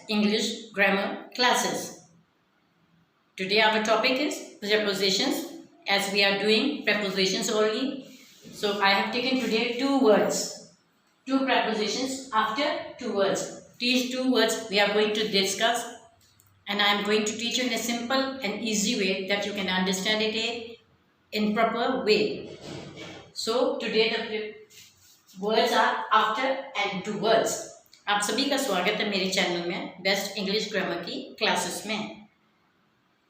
English grammar classes. Today our topic is prepositions, as we are doing prepositions only. So I have taken today two prepositions after two words. These two words we are going to discuss, and I am going to teach you in a simple and easy way that you can understand it in proper way. So today the words are after and two words. आप सभी का स्वागत है मेरे channel में best English grammar की classes में।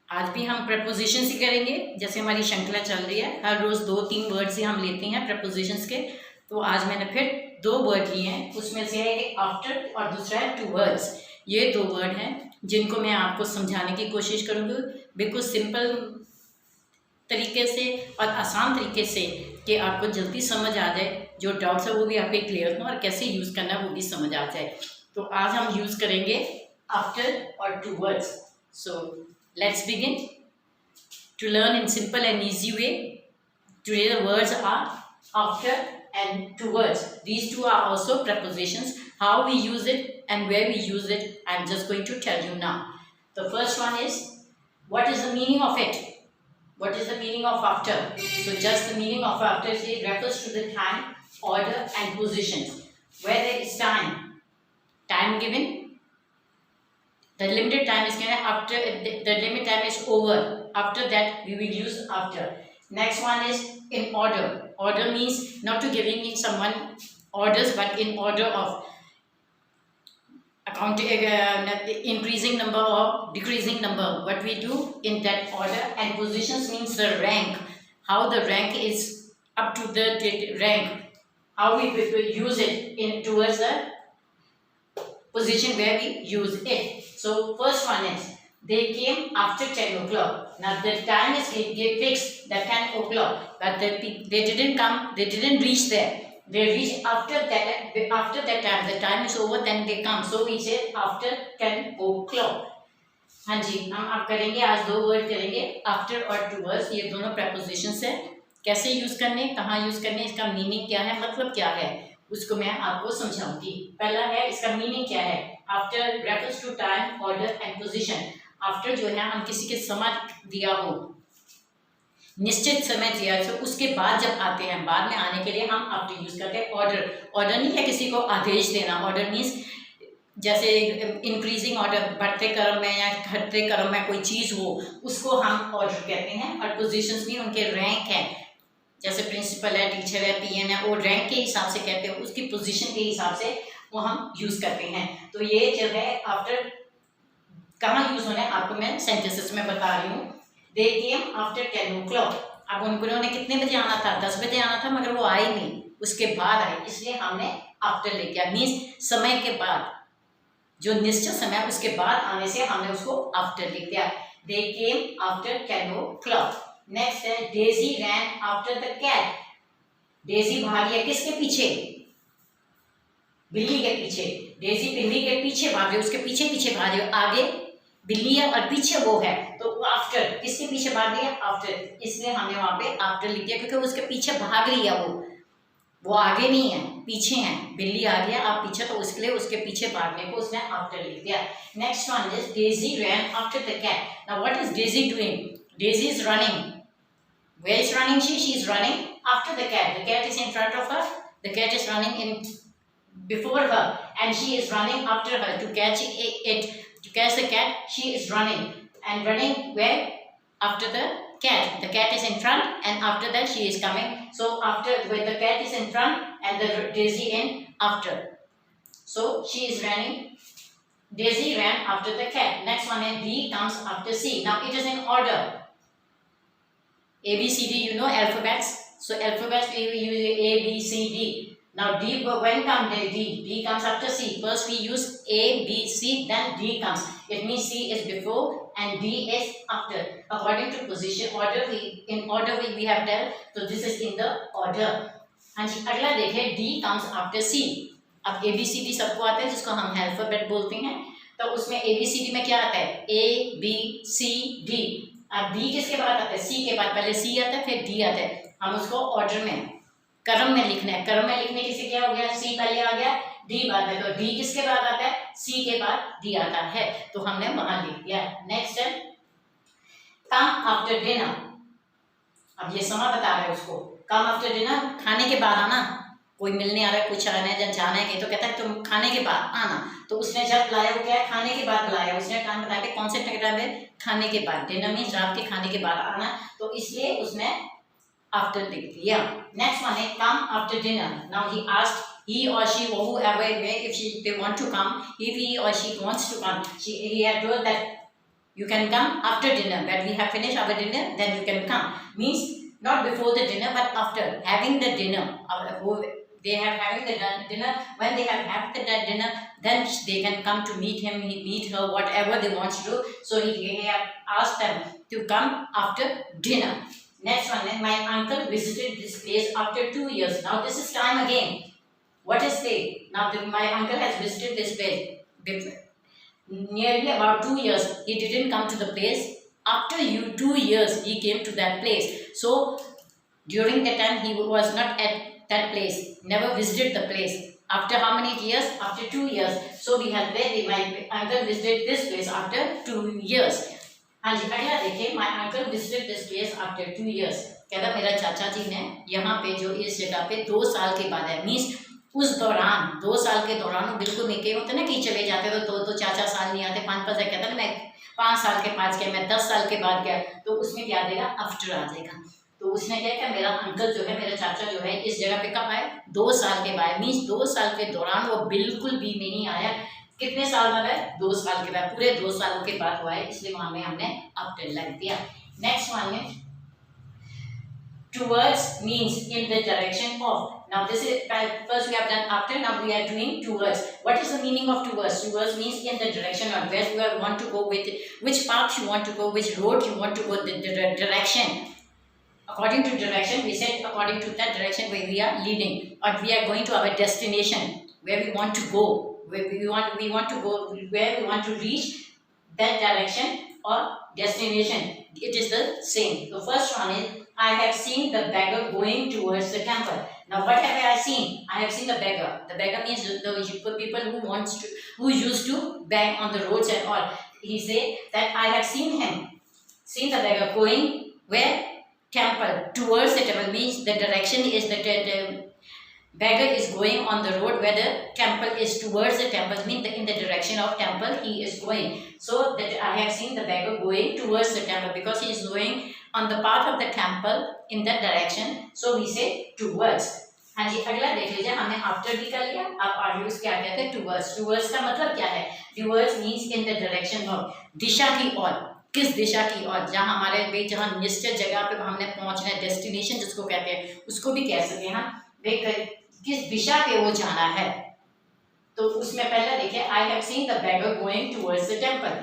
आज भी हम प्रपोजिशंस ही करेंगे, जैसे हमारी श्रृंखला चल रही है। हर रोज़ 2-3 वर्ड्स ही हम लेते हैं प्रपोजिशंस के। तो आज मैंने फिर 2 वर्ड लिए हैं, उसमें से है एक आफ्टर और दूसरा है टू वर्ड्स। ये 2 वर्ड हैं जिनको मैं आपको समझाने की कोशिश करूँगी बिल्कुल सिंपल तरीके से और आसान तरीके से, कि आपको जल्दी समझ आ जाए। जो डाउट्स है वो भी आपके क्लियर हो और कैसे यूज़ करना है वो भी समझ आ जाए। तो आज हम यूज़ करेंगे आफ्टर और towards. So let's begin to learn in simple and easy way. Today the words are after and two words. These two are also prepositions. How we use it and where we use it, I'm just going to tell you now. The first one is, what is the meaning of it? What is the meaning of after? So just the meaning of after is it refers to the time, order and positions. Where there is time given, the limited time is given. After the limit time is over, after that we will use after. Next one is in order. Order means not to giving in someone orders, but in order of increasing number or decreasing number, what we do in that order. And positions means the rank, how the rank is up to the rank, how we use it in towards the position where we use it. So first one is, they came after 10 o'clock. Now the time is fixed, the 10 o'clock, but they didn't come, they didn't reach there. They reach after that time, the time is over, then they come. So we say after 10 o'clock. हाँ जी, हम आप करेंगे आज 2 word करेंगे, after और two words. ये दोनों propositions है। कैसे यूज करने, कहाँ यूज करने, इसका मीनिंग क्या है, मतलब क्या है, उसको मैं आपको समझाऊंगी। पहला है इसका मीनिंग क्या है। After refers to time, order and position. After जो है, हम किसी के समय दिया हो, निश्चित समय दिया है, उसके बाद जब आते हैं, बाद में आने के लिए हम आफ्टर यूज करते हैं। ऑर्डर नहीं है किसी को आदेश देना। ऑर्डर मीन्स जैसे इंक्रीजिंग ऑर्डर, बढ़ते क्रम में या घटते क्रम में कोई चीज़ हो, उसको हम ऑर्डर कहते हैं। और पोजीशंस भी उनके रैंक है, जैसे प्रिंसिपल है, टीचर है, पीएन है, वो रैंक के हिसाब से कहते हैं, उसकी पोजीशन के हिसाब से वो हम यूज करते हैं। तो ये जो है आफ्टर कहाँ यूज होना है, आपको मैं सेंटेंसेस में बता रही हूँ। दे केम आफ्टर 10 o'clock। अब उन्होंने कितने बजे आना था, 10 बजे आना था, मगर वो आए नहीं, उसके बाद आए, इसलिए हमने आफ्टर लेके आया। मीन्स समय के बाद, जो निश्चित समय उसके बाद आने से हमने उसको आफ्टर लिख दिया। They came after 10 o'clock। Next है, Daisy ran after the cat. Daisy भागी है किसके पीछे, बिल्ली के पीछे। डेजी बिल्ली के पीछे भागे, उसके पीछे पीछे भागे। आगे बिल्ली है और पीछे वो है, तो आफ्टर किसके पीछे भाग रही है, आफ्टर, इसलिए हमने वहां पे आफ्टर लिख दिया, क्योंकि उसके पीछे भाग रही है। वो आगे नहीं है, पीछे है। बिल्ली आगे है, आप पीछे, तो उसके लिए उसके पीछे भागने को उसने आफ्टर लिख दिया। Next one is, Daisy ran after the cat. Now what is Daisy doing. Daisy is running. Where is running she is running after the cat. The cat is in front of her, the cat is running in before her and she is running after her to catch it. To catch the cat, she is running and running where, after the cat. The cat is in front and after that she is coming. So after, when the cat is in front and the Daisy in after, so she is running. Daisy ran after the cat. Next one is, D comes after C. Now it is in order. A B C D, you know alphabets. So alphabets we use A B C D. Now D, when comes D? D comes after C. First we use A, B, C, then D comes. It means C is before and D is after. According to position, order, in order we have done. So this is in the order. हाँ जी, अगला देखें, D comes after C. अब A B C D सबको आता है, जिसको हम alphabet बोलते हैं। तो उसमें A B C D में क्या आता है, A B C D। अब D किसके बाद आता है, C के बाद। पहले C आता है, फिर D आता है। हम उसको ऑर्डर में, क्रम में लिखना है। क्रम में लिखने के से क्या हो गया, सी पहले आ गया, डी बाद में, तो डी किसके बाद आता है, सी के बाद डी आता है, तो हमने वहां लिख दिया। नेक्स्ट है कम आफ्टर डिनर। अब ये समय बता रहे हैं उसको, कम आफ्टर डिनर, खाने के बाद आना, कोई मिलने आ रहा है, कुछ आना है, जाना है कहीं, तो कहता है तुम खाने के बाद आना, तो उसने जब बुलाया वो क्या है, खाने के बाद बुलाया, उसने टाइम बताया कि कौन से टाइम है, खाने के बाद, डिनर मीन्स रात के खाने के बाद आना, तो इसलिए उसने आफ्टर लिख दिया। नेक्स्ट वन है come after dinner. Now he asked he or she or whoever may if they want to come, if he or she wants to come, he had told that you can come after dinner, when we have finished our dinner then you can come, means not before the dinner but after having the dinner. They have having the dinner, when they have had the dinner then they can come to meet him, meet her, whatever they want to do, so he have asked them to come after dinner. Next one is my uncle visited this place after 2 years. Now this is time again. What is they? Now my uncle has visited this place nearly about 2 years. He didn't come to the place. After 2 years, he came to that place. So during that time, he was not at that place. Never visited the place. After how many years? After 2 years. So we have read my uncle visited this place after 2 years. हाँ जी, अगला देखिए, my uncle visited this place after 2 years. कहता मेरा चाचा जी ने यहाँ पे जो इस जगह पे 2 साल के बाद है, मीन्स उस दौरान 2 साल के दौरान बिल्कुल नहीं, होते ना कि चले जाते तो 2-4 साल नहीं आते, 5 है, कहता ना मैं 5 साल के बाद गया, मैं 10 साल के बाद गया, तो उसमें क्या देगा, आफ्टर आ जाएगा। तो उसने क्या किया, मेरा अंकल जो है, मेरा चाचा जो है इस जगह पे कब आए, 2 साल के बाद, मीन्स 2 साल के दौरान वो बिल्कुल भी नहीं आया। कितने साल बाद है, 2 साल के बाद, पूरे 2 सालों के बाद हुआ है, इसलिए वहां में हमने आफ्टर लग दिया। नेक्स्ट वन है towards means in the direction of. Now this is first we have done after, now we are doing towards. What is the meaning of towards? Towards means in the direction of, where you want to go, with which path you want to go, which road you want to go, the direction. According to direction, we said according to that direction where we are leading, or we are going to our destination, where we want to go, where we want to go, where we want to reach, that direction or destination, it is the same. So first one is I have seen the beggar going towards the temple. Now what have I seen? I have seen the beggar. The beggar means the people who used to beg on the roads and all. He say that I have seen the beggar going where? Temple. Towards the temple means the direction is the beggar is going on the road where the temple is, towards the temple means in the direction of temple he is going. So that I have seen the beggar going towards the temple because he is going on the path of the temple in that direction, so we say towards. हाँ जी, अगला देख लीजिए, हमने after भी कर लिया, अब आगे क्या कहते हैं, टूवर्ड्स। टूवर्ड्स का मतलब क्या है, towards means in the direction of, दिशा की ओर, किस दिशा की ओर, जहाँ हमारे भाई जहाँ निश्चित जगह पे हमने पहुंचना है, डेस्टिनेशन जिसको कहते हैं, उसको भी कह सकते हैं हम, भाई किस दिशा पे वो जाना है। तो उसमें पहले देखिए, I have seen the beggar going towards the temple.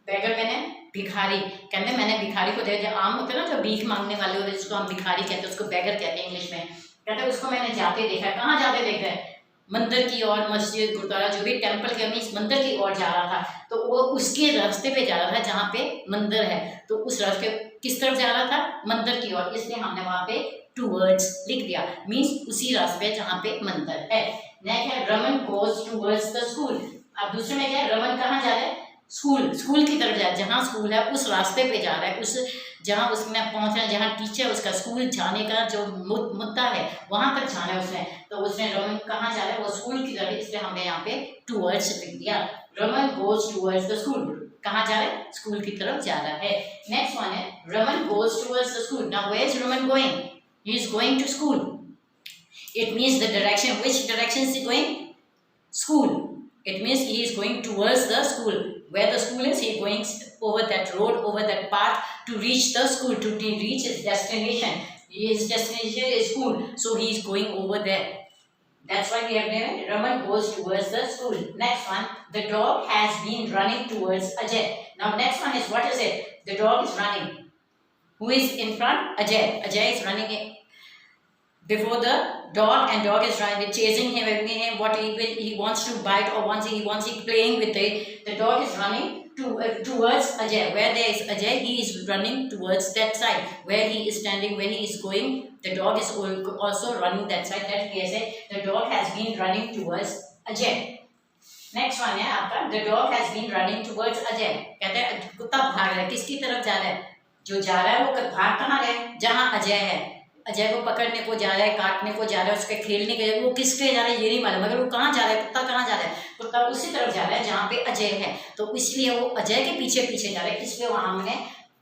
Beggar मैंने भिखारी, कहते मैंने भिखारी को देखा, आम होते हैं ना जो भीख मांगने वाले होते हैं, जिसको हम भिखारी कहते हैं, उसको बेगर कहते हैं इंग्लिश में। कहते हैं उसको मैंने जाते देखा, कहाँ जाते देखा है, मंदिर की ओर, मस्जिद, गुरुद्वारा, जो भी टेम्पल के मीन्स मंदिर की ओर जा रहा था, तो वो उसके रास्ते पे जा रहा था जहाँ पे मंदिर है, तो उस रास्ते किस तरफ जा रहा था, मंदिर की ओर, इसलिए हमने वहाँ पे टूवर्ड्स लिख दिया, मीन्स उसी रास्ते जहाँ पे मंदिर है। नेक्स्ट है Raman goes towards the school. अब दूसरे में क्या है, रमन कहाँ जा रहा है, स्कूल की तरफ जा रहा है, जहाँ स्कूल है उस रास्ते पे जा रहा है, उस जहाँ उसने पहुँचना है, जहाँ टीचर उसका स्कूल जाने का जो मुद्दा है वहाँ तक जाना है उसने, तो उसने रमन कहाँ जा रहा है, वो स्कूल की तरफ, इसलिए हमने यहाँ पे टूवर्ड्स लिख दिया। Raman goes towards the school, कहाँ जा रहा है, स्कूल की तरफ जा रहा है। नेक्स्ट वन है Raman goes towards the school. Now where is Raman going, he is going to school, it means the direction, which direction is he going, school, it means he is going towards the school, where the school is, he is going over that road, over that path to reach the school, to reach his destination. His destination is school, so he is going over there. That's why we have named Raman goes towards the school. Next one, the dog has been running towards Ajay. Now next one is, what is it, the dog is running, who is in front, Ajay. Ajay is running before the dog, and dog is running, chasing him, what he wants to bite, or once he playing with it. The dog is running towards Ajay. Where there is Ajay, he is running towards that side. Where he is standing, where he is going, the dog is also running that side. That we say the dog has been running towards Ajay. Next one है आपका the dog has been running towards Ajay. कहते हैं कुत्ता भाग रहा है, किसकी तरफ जा रहा है? जो जा रहा है वो भाग कहाँ रहा है? जहाँ अजय है। अजय को पकड़ने को जा रहा है, काटने को जा रहा है, उसके खेलने के, वो किसके जा रहा है ये नहीं मालूम, मगर वो कहाँ जा रहा है, कुत्ता कहाँ जा रहा है? कुत्ता उसी तरफ जा रहा है जहाँ पे अजय है, तो इसलिए वो अजय के पीछे पीछे जा रहा है, इसलिए वहां हमने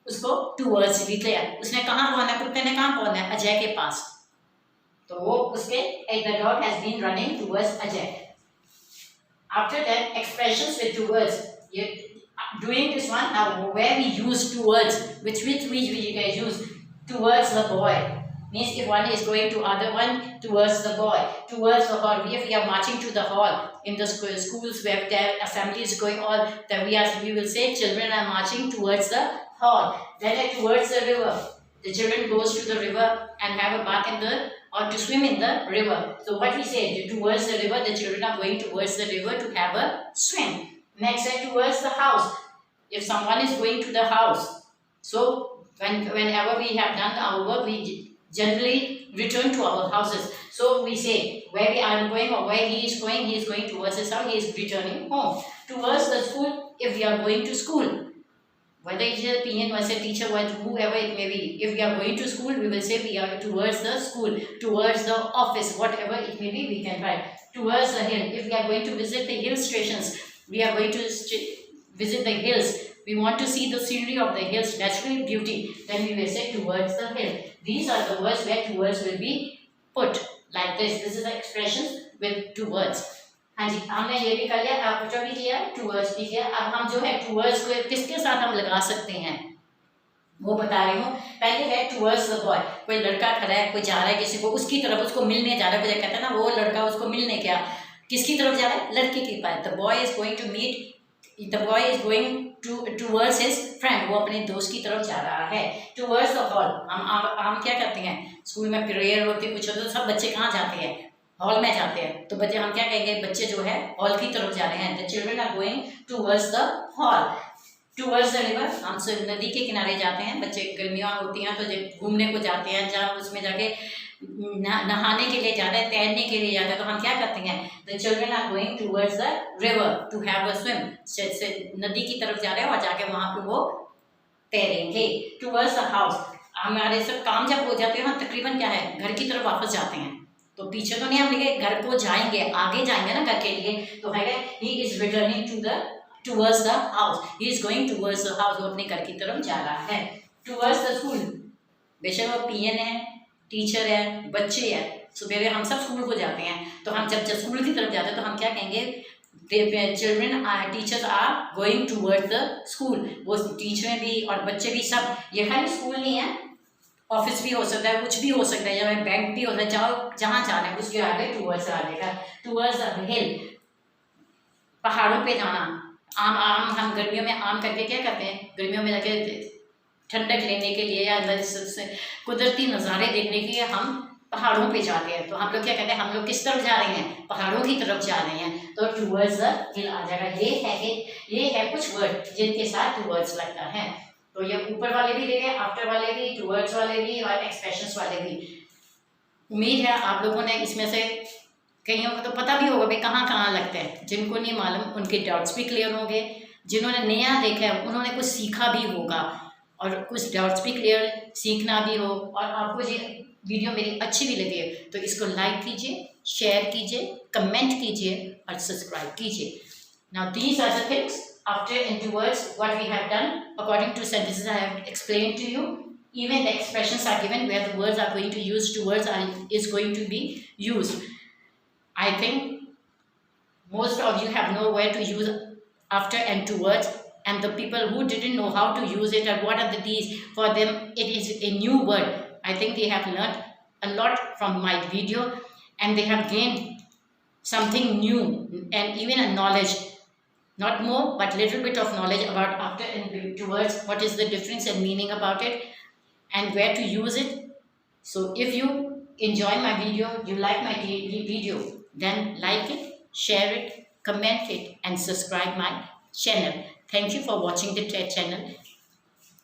उसको टुवर्ड्स लिख लिया। उसने कहाँ पहुंचना है? कुत्ते ने कहाँ पहुंचना है? अजय के पास, तो वो उसके the dog has been running towards Ajay. After that, expressions with towards. Doing this one now, where we use towards, which we use towards the boy. Means if one is going to other one, towards the boy, towards the hall. If we are marching to the hall in the schools where their assembly is going on, then we will say children are marching towards the hall. Then towards the river. The children goes to the river and have a bath in the or to swim in the river. So what we say, towards the river, the children are going towards the river to have a swim. Next is towards the house. If someone is going to the house, so whenever we have done our work, we generally return to our houses. So we say where we are going or where he is going towards his house, he is returning home. Towards the school, if we are going to school, whether it is a PN or a teacher, whoever it may be, if we are going to school, we will say we are towards the school, towards the office, whatever it may be, we can write towards the hill. If we are going to visit the hill stations, we are going to visit the hills, we want to see the scenery of the hills, natural beauty, then we will say towards the hill. These are the words where towards will be put like this. This is the expressions with towards. हाँ जी, हमने ये भी कर लिया, आपको भी किया, towards भी किया। अब हम जो है टूवर्ड्स को किसके साथ हम लगा सकते हैं वो बता रही हूँ। पहले है टूवर्ड्स द बॉय, कोई लड़का खड़ा है, कोई जा रहा है किसी को, उसकी तरफ, उसको मिलने जा रहा है, कहते हैं ना वो लड़का उसको मिलने क्या, किसकी तरफ जा रहा है? लड़की के पास। The boy is going to meet, the boy is going towards his friend, वो अपने दोस्त की तरफ जा रहा है। टूवर्ड्स द हॉल, हम क्या करते हैं, स्कूल में प्रेयर होती है, कुछ होता है, तो सब बच्चे कहाँ जाते हैं? हॉल में जाते हैं। तो बच्चे हम क्या कहेंगे? बच्चे जो है हॉल की तरफ जा रहे हैं। The children are going towards the hall. Towards the river, हम सब नदी के किनारे जाते हैं, बच्चे गर्मियाँ होती हैं तो घूमने को जाते हैं, जहाँ उसमें जाके नहाने के लिए जाते हैं, तैरने के लिए जाते हैं, तो हम क्या करते हैं? The children are going towards the river to have a swim, नदी की तरफ जा रहे हैं और जाके वहाँ पे वो तैरेंगे। टूवर्ड्स द हाउस, हमारे सब काम जब हो जाते हैं हम तकरीबन क्या है, घर की तरफ वापस जाते हैं, तो पीछे तो नहीं हम लिखे, घर को जाएंगे, आगे जाएंगे ना घर के लिए, तो है he is returning towards the house, he is going towards the house, वो अपने घर की तरफ जा रहा है। टूवर्ड्स द स्कूल, बेशक वो पीएन है, टीचर है, बच्चे है, सुबह हम सब स्कूल को जाते हैं, तो हम जब स्कूल की तरफ जाते हैं तो हम क्या कहेंगे? Children teachers are going towards the school, वो टीचरें भी और बच्चे भी सब, ये खाली स्कूल नहीं है, ऑफिस भी हो सकता है, कुछ भी हो सकता है, या बैंक भी हो सकता है, जहाँ जाना है उसके आगे टूवर्ड्स आ जाएगा। टूवर्ड्स द हिल, पहाड़ों पे जाना। आम हम गर्मियों में आम करके क्या करते हैं? गर्मियों में जाके ठंडक लेने के लिए या कुदरती नज़ारे देखने के लिए हम पहाड़ों पे जाते हैं, तो हम लोग क्या कहते हैं? हम लोग किस तरफ जा रहे हैं? पहाड़ों की तरफ जा रहे हैं, तो टूवर्ड्स द हिल आ जाएगा। ये है कुछ वर्ड जिनके साथ टूवर्ड्स लगता है, तो ये ऊपर वाले भी देखे, आफ्टर वाले भी, टूवर्ड्स वाले भी और एक्सप्रेशंस वाले भी। उम्मीद है आप लोगों ने इसमें से कईयों को तो पता भी होगा भाई कहाँ कहाँ लगते हैं, जिनको नहीं मालूम उनके डाउट्स भी क्लियर होंगे, जिन्होंने नया देखा है उन्होंने कुछ सीखा भी होगा और कुछ डाउट्स भी क्लियर सीखना भी हो, और आपको ये वीडियो मेरी अच्छी भी लगी है तो इसको लाइक कीजिए, शेयर कीजिए, कमेंट कीजिए और सब्सक्राइब कीजिए। Now these are the things after and towards what we have done according to sentences I have explained to you. Even the expressions are given where the words are going to use towards is going to be used. I think most of you have know where to use after and towards, and the people who didn't know how to use it and what are these, for them it is a new word. I think they have learned a lot from my video and they have gained something new and even a knowledge. Not more, but little bit of knowledge about after and towards, what is the difference and meaning about it, and where to use it. So if you enjoy my video, you like my video, then like it, share it, comment it, and subscribe my channel. Thank you for watching the TED channel.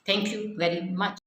Thank you very much.